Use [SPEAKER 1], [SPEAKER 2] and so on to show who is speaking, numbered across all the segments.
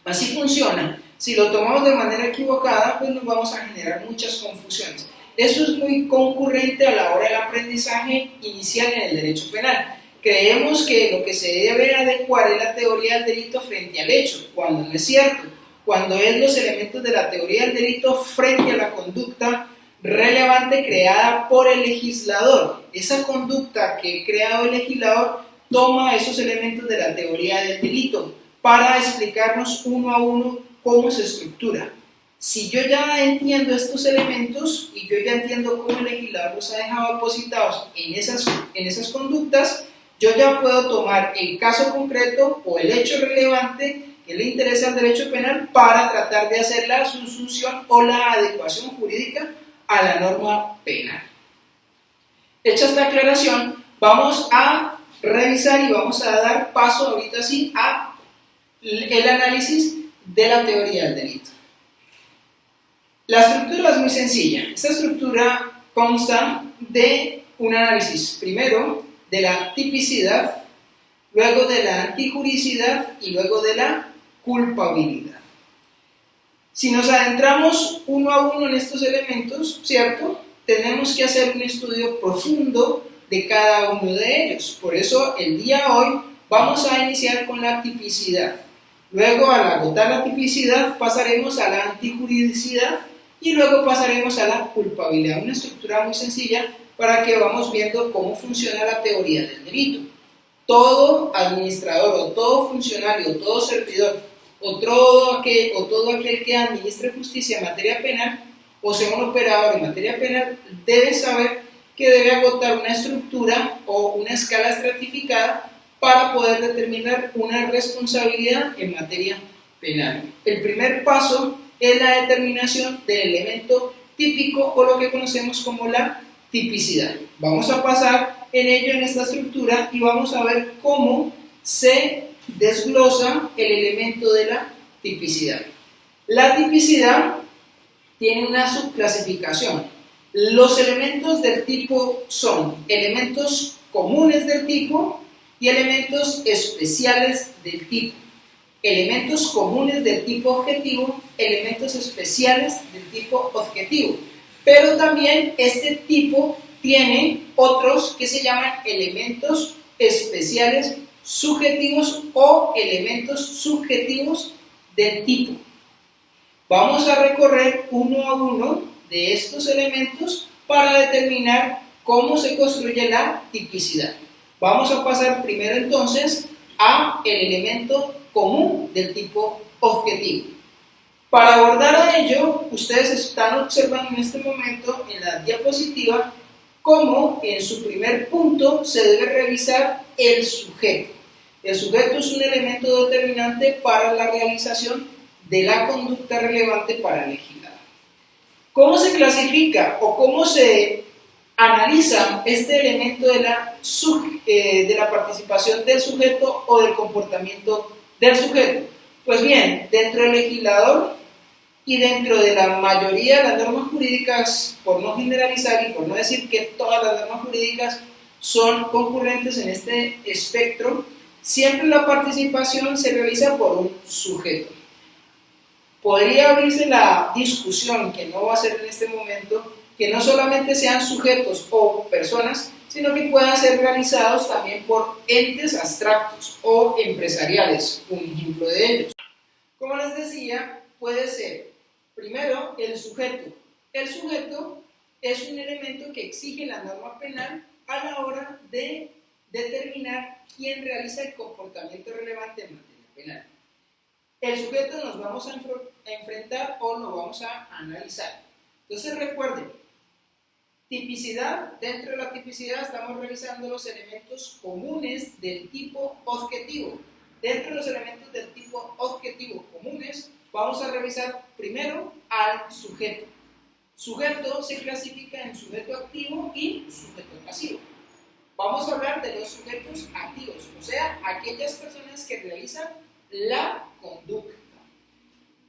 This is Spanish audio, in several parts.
[SPEAKER 1] Así funciona. Si lo tomamos de manera equivocada, pues nos vamos a generar muchas confusiones. Eso es muy concurrente a la hora del aprendizaje inicial en el derecho penal. Creemos que lo que se debe adecuar es la teoría del delito frente al hecho, cuando no es cierto. Cuando es los elementos de la teoría del delito frente a la conducta relevante creada por el legislador. Esa conducta que ha creado el legislador toma esos elementos de la teoría del delito para explicarnos uno a uno cómo se estructura. Si yo ya entiendo estos elementos y yo ya entiendo cómo el legislador los ha dejado depositados en esas conductas, yo ya puedo tomar el caso concreto o el hecho relevante que le interesa al derecho penal para tratar de hacer la sustitución o la adecuación jurídica a la norma penal. Hecha esta aclaración, vamos a revisar y vamos a dar paso ahorita sí a el análisis de la teoría del delito. La estructura es muy sencilla. Esta estructura consta de un análisis, primero de la tipicidad, luego de la antijuricidad y luego de la culpabilidad. Si nos adentramos uno a uno en estos elementos, ¿cierto? Tenemos que hacer un estudio profundo de cada uno de ellos. Por eso el día de hoy vamos a iniciar con la tipicidad. Luego, al agotar la tipicidad, pasaremos a la antijuridicidad y luego pasaremos a la culpabilidad. Una estructura muy sencilla para que vamos viendo cómo funciona la teoría del delito. Todo administrador o todo funcionario o todo servidor o todo aquel que administre justicia en materia penal o sea un operador en materia penal debe saber que debe agotar una estructura o una escala estratificada para poder determinar una responsabilidad en materia penal. El primer paso es la determinación del elemento típico o lo que conocemos como la tipicidad. Vamos a pasar en ello en esta estructura y vamos a ver cómo se desglosa el elemento de la tipicidad. La tipicidad tiene una subclasificación. Los elementos del tipo son elementos comunes del tipo y elementos especiales del tipo. Elementos comunes del tipo objetivo, elementos especiales del tipo objetivo. Pero también este tipo tiene otros que se llaman elementos especiales subjetivos o elementos subjetivos del tipo. Vamos a recorrer uno a uno de estos elementos para determinar cómo se construye la tipicidad. Vamos a pasar primero entonces a el elemento común del tipo objetivo. Para abordar a ello, ustedes están observando en este momento en la diapositiva cómo en su primer punto se debe revisar el sujeto. El sujeto es un elemento determinante para la realización de la conducta relevante para el legislador. ¿Cómo se clasifica o cómo se analiza este elemento de la participación del sujeto o del comportamiento del sujeto? Pues bien, dentro del legislador y dentro de la mayoría de las normas jurídicas, por no generalizar y por no decir que todas las normas jurídicas son concurrentes en este espectro, siempre la participación se realiza por un sujeto. Podría abrirse la discusión, que no va a ser en este momento, que no solamente sean sujetos o personas, sino que puedan ser realizados también por entes abstractos o empresariales, un ejemplo de ellos. Como les decía, puede ser, primero, el sujeto. El sujeto es un elemento que exige la norma penal a la hora de determinar quién realiza el comportamiento relevante en materia penal. El sujeto nos vamos a enfrentar o lo vamos a analizar. Entonces recuerden, tipicidad, dentro de la tipicidad estamos revisando los elementos comunes del tipo objetivo. Dentro de los elementos del tipo objetivo comunes, vamos a revisar primero al sujeto. Sujeto se clasifica en sujeto activo y sujeto pasivo. Vamos a hablar de los sujetos activos, o sea, aquellas personas que realizan la conducta.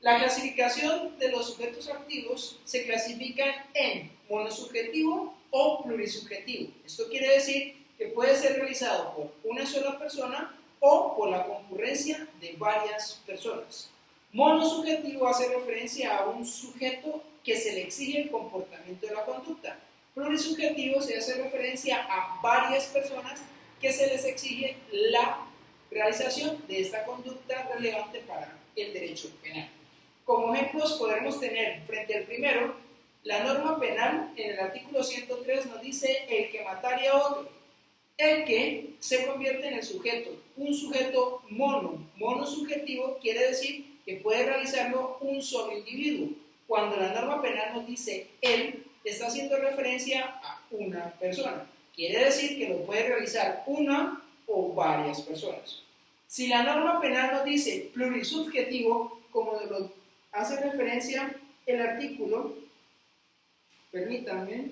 [SPEAKER 1] La clasificación de los sujetos activos se clasifica en monosubjetivo o plurisubjetivo. Esto quiere decir que puede ser realizado por una sola persona o por la concurrencia de varias personas. Monosubjetivo hace referencia a un sujeto que se le exige el comportamiento de la conducta. Plurisubjetivo se hace referencia a varias personas que se les exige la realización de esta conducta relevante para el derecho penal. Como ejemplos podemos tener, frente al primero, la norma penal en el artículo 103 nos dice el que matare a otro. El que se convierte en el sujeto. Un sujeto monosubjetivo quiere decir que puede realizarlo un solo individuo. Cuando la norma penal nos dice él, está haciendo referencia a una persona. Quiere decir que lo puede realizar una o varias personas. Si la norma penal nos dice plurisubjetivo, como lo hace referencia el artículo, permítanme,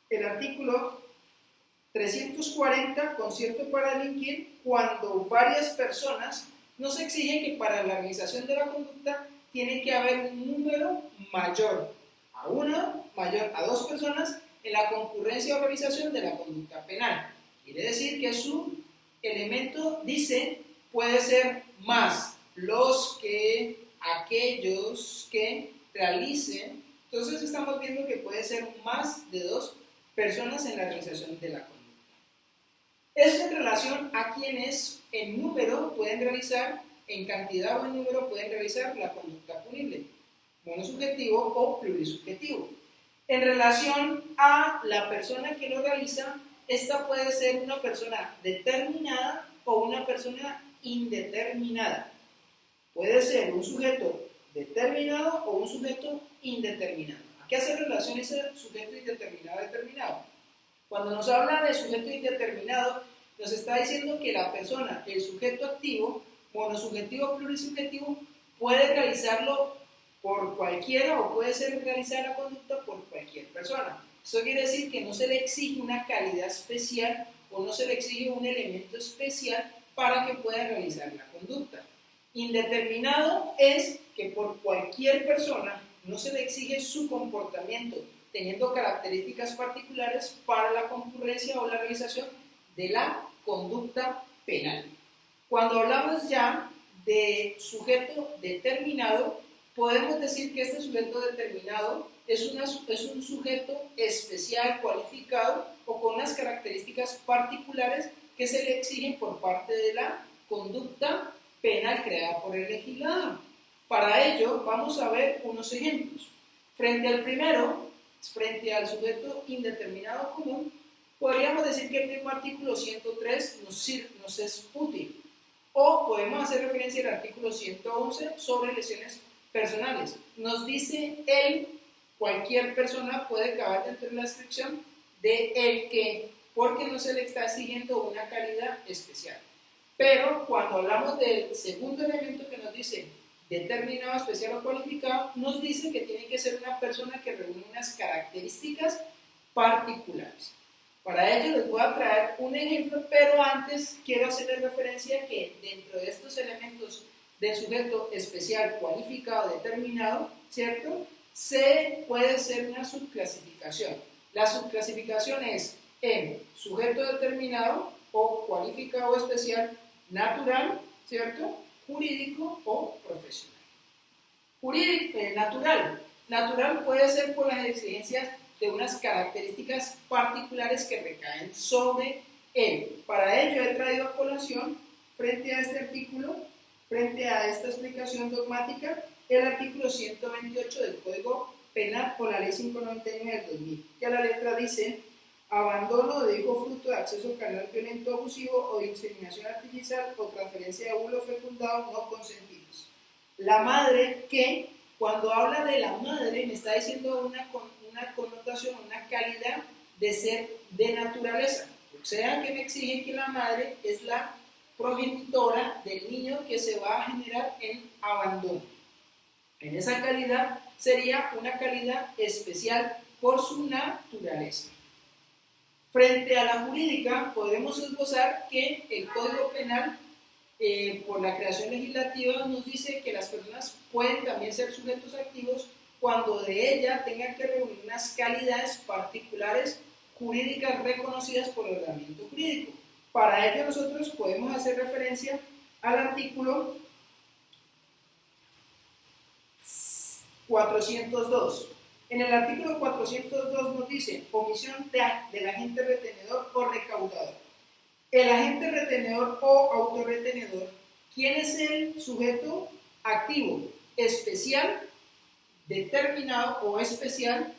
[SPEAKER 1] el artículo 340, concierto para delinquir, cuando varias personas nos exigen que para la realización de la conducta tiene que haber un número mayor a una, mayor a dos personas en la concurrencia o realización de la conducta penal. Quiere decir que su elemento dice puede ser más los que, aquellos que realicen. Entonces estamos viendo que puede ser más de dos personas en la realización de la conducta. Esto en relación a quienes en número pueden realizar, en cantidad o en número pueden realizar la conducta punible, monosubjetivo o plurisubjetivo. En relación a la persona que lo realiza, esta puede ser una persona determinada o una persona indeterminada. Puede ser un sujeto determinado o un sujeto indeterminado. ¿A qué hace relación ese sujeto indeterminado-determinado? Cuando nos habla de sujeto indeterminado, nos está diciendo que la persona, el sujeto activo, monosubjetivo o plurisubjetivo, puede realizarlo por cualquiera o puede ser realizar la conducta por cualquier persona. Eso quiere decir que no se le exige una calidad especial o no se le exige un elemento especial para que pueda realizar la conducta. Indeterminado es que por cualquier persona no se le exige su comportamiento, teniendo características particulares para la concurrencia o la realización de la conducta penal. Cuando hablamos ya de sujeto determinado, podemos decir que este sujeto determinado es un sujeto especial, cualificado o con unas características particulares que se le exigen por parte de la conducta penal creada por el legislador. Para ello vamos a ver unos ejemplos. Frente al primero, frente al sujeto indeterminado común, podríamos decir que el mismo artículo 103 nos es útil. O podemos hacer referencia al artículo 111 sobre lesiones personales. Nos dice cualquier persona puede caber dentro de la descripción de el que, porque no se le está exigiendo una calidad especial. Pero cuando hablamos del segundo elemento que nos dice determinado, especial o cualificado, nos dice que tiene que ser una persona que reúne unas características particulares. Para ello les voy a traer un ejemplo, pero antes quiero hacerles referencia que dentro de estos elementos del sujeto especial, cualificado, determinado, ¿cierto? Se puede hacer una subclasificación. La subclasificación es en sujeto determinado o cualificado o especial, natural, ¿cierto? Jurídico o profesional. Natural puede ser por las exigencias de unas características particulares que recaen sobre él. Para ello he traído a colación, frente a este artículo, frente a esta explicación dogmática, el artículo 128 del Código Penal por la Ley 599 del 2000, que a la letra dice: abandono de hijo fruto de acceso carnal violento abusivo o de inseminación artificial o transferencia de óvulos fecundados no consentidos. La madre, que cuando habla de la madre me está diciendo una connotación, una calidad de ser de naturaleza. O sea que me exige que la madre es la progenitora del niño que se va a generar en abandono. En esa calidad sería una calidad especial por su naturaleza. Frente a la jurídica, podemos esbozar que el Código Penal, por la creación legislativa, nos dice que las personas pueden también ser sujetos activos cuando de ella tengan que reunir unas calidades particulares jurídicas reconocidas por el ordenamiento jurídico. Para ello nosotros podemos hacer referencia al artículo 402. En el artículo 402 nos dice omisión del agente retenedor o recaudador. El agente retenedor o autorretenedor, ¿quién es el sujeto activo? Especial, determinado o especial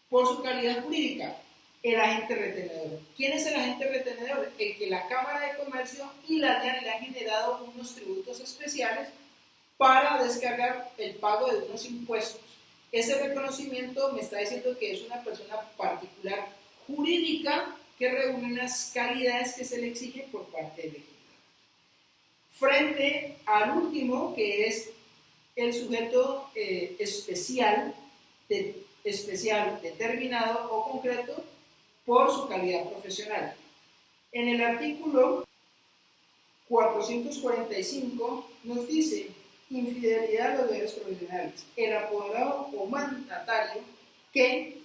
[SPEAKER 1] por su calidad jurídica. El agente retenedor. ¿Quién es el agente retenedor? El que la Cámara de Comercio y la DIAN le han generado unos tributos especiales para descargar el pago de unos impuestos. Ese reconocimiento me está diciendo que es una persona particular jurídica que reúne unas calidades que se le exigen por parte del legislador. Frente al último, que es el sujeto especial, determinado o concreto por su calidad profesional. En el artículo 445 nos dice infidelidad a los deberes profesionales. El apoderado o mandatario, que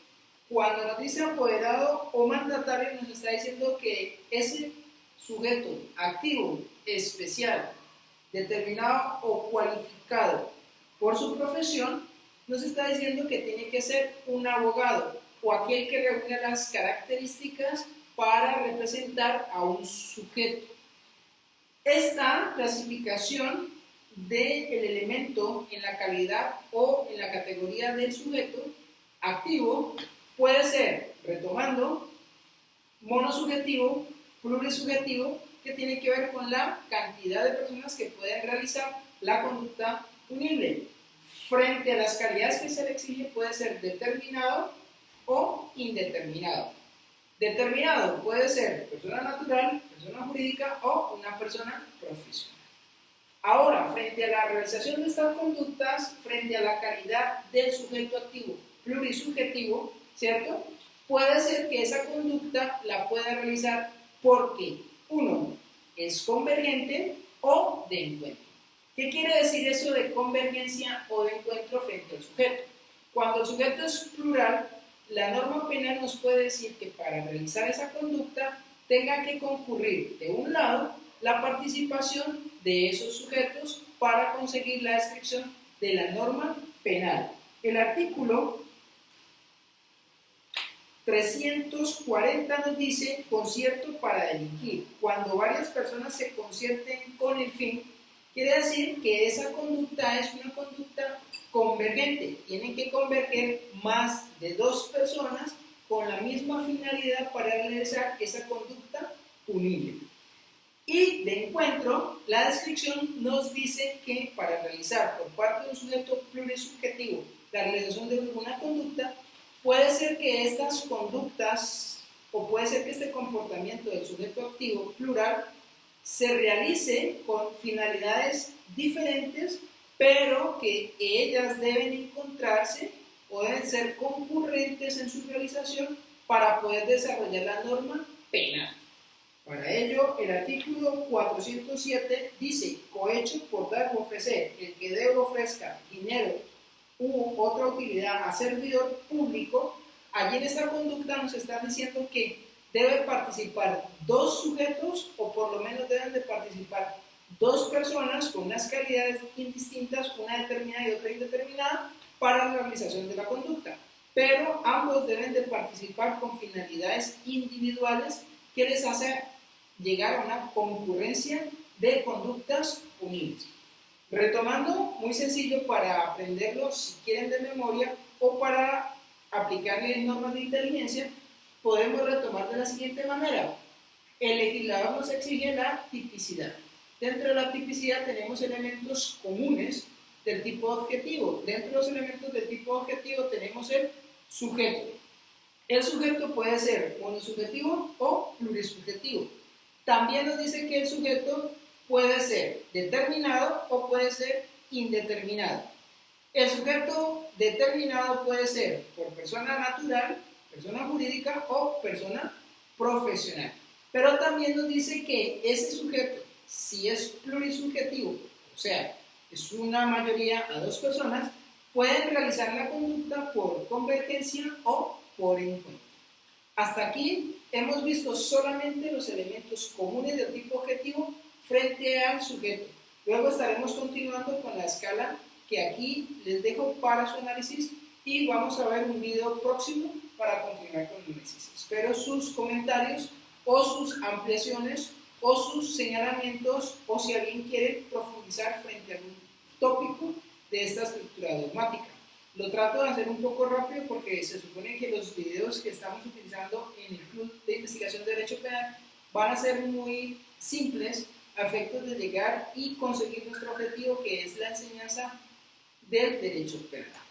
[SPEAKER 1] cuando nos dice apoderado o mandatario nos está diciendo que ese sujeto activo, especial, determinado o cualificado por su profesión, nos está diciendo que tiene que ser un abogado o aquel que reúne las características para representar a un sujeto. Esta clasificación del elemento en la calidad o en la categoría del sujeto activo puede ser, retomando, monosubjetivo, plurisubjetivo, que tiene que ver con la cantidad de personas que pueden realizar la conducta punible. Frente a las calidades que se le exige puede ser determinado o indeterminado. Determinado puede ser persona natural, persona jurídica o una persona profesional. Ahora, frente a la realización de estas conductas, frente a la calidad del sujeto activo plurisubjetivo, ¿cierto? Puede ser que esa conducta la pueda realizar porque, uno, es convergente o de encuentro. ¿Qué quiere decir eso de convergencia o de encuentro frente al sujeto? Cuando el sujeto es plural, la norma penal nos puede decir que para realizar esa conducta tenga que concurrir, de un lado, la participación de esos sujetos para conseguir la descripción de la norma penal. El artículo 340 nos dice concierto para delinquir. Cuando varias personas se concierten con el fin, quiere decir que esa conducta es una conducta convergente. Tienen que converger más de dos personas con la misma finalidad para realizar esa conducta punible. Y de encuentro, la descripción nos dice que para realizar por parte de un sujeto plurisubjetivo la realización de una conducta, puede ser que estas conductas o puede ser que este comportamiento del sujeto activo plural se realice con finalidades diferentes, pero que ellas deben encontrarse o deben ser concurrentes en su realización para poder desarrollar la norma penal. Para ello, el artículo 407 dice: cohecho por dar o ofrecer, el que dé o ofrezca dinero u otra utilidad a servidor público. Allí en esta conducta nos están diciendo que debe participar dos sujetos o por lo menos deben de participar dos personas con unas calidades indistintas, una determinada y otra indeterminada, para la realización de la conducta. Pero ambos deben de participar con finalidades individuales que les hace llegar a una concurrencia de conductas punibles. Retomando, muy sencillo para aprenderlo si quieren de memoria o para aplicarle normas de inteligencia, podemos retomar de la siguiente manera. El legislador nos exige la tipicidad. Dentro de la tipicidad tenemos elementos comunes del tipo objetivo. Dentro de los elementos del tipo objetivo tenemos el sujeto. El sujeto puede ser monosubjetivo o plurisubjetivo. También nos dice que el sujeto puede ser determinado o puede ser indeterminado. El sujeto determinado puede ser por persona natural, persona jurídica o persona profesional. Pero también nos dice que ese sujeto, si es plurisubjetivo, o sea, es una mayoría a dos personas, pueden realizar la conducta por convergencia o por encuentro. Hasta aquí hemos visto solamente los elementos comunes del tipo objetivo frente al sujeto. Luego estaremos continuando con la escala que aquí les dejo para su análisis y vamos a ver un video próximo para continuar con el análisis. Espero sus comentarios o sus ampliaciones o sus señalamientos o si alguien quiere profundizar frente a un tópico de esta estructura dogmática. Lo trato de hacer un poco rápido porque se supone que los videos que estamos utilizando en el Club de Investigación de Derecho Penal van a ser muy simples a efectos de llegar y conseguir nuestro objetivo, que es la enseñanza del derecho penal.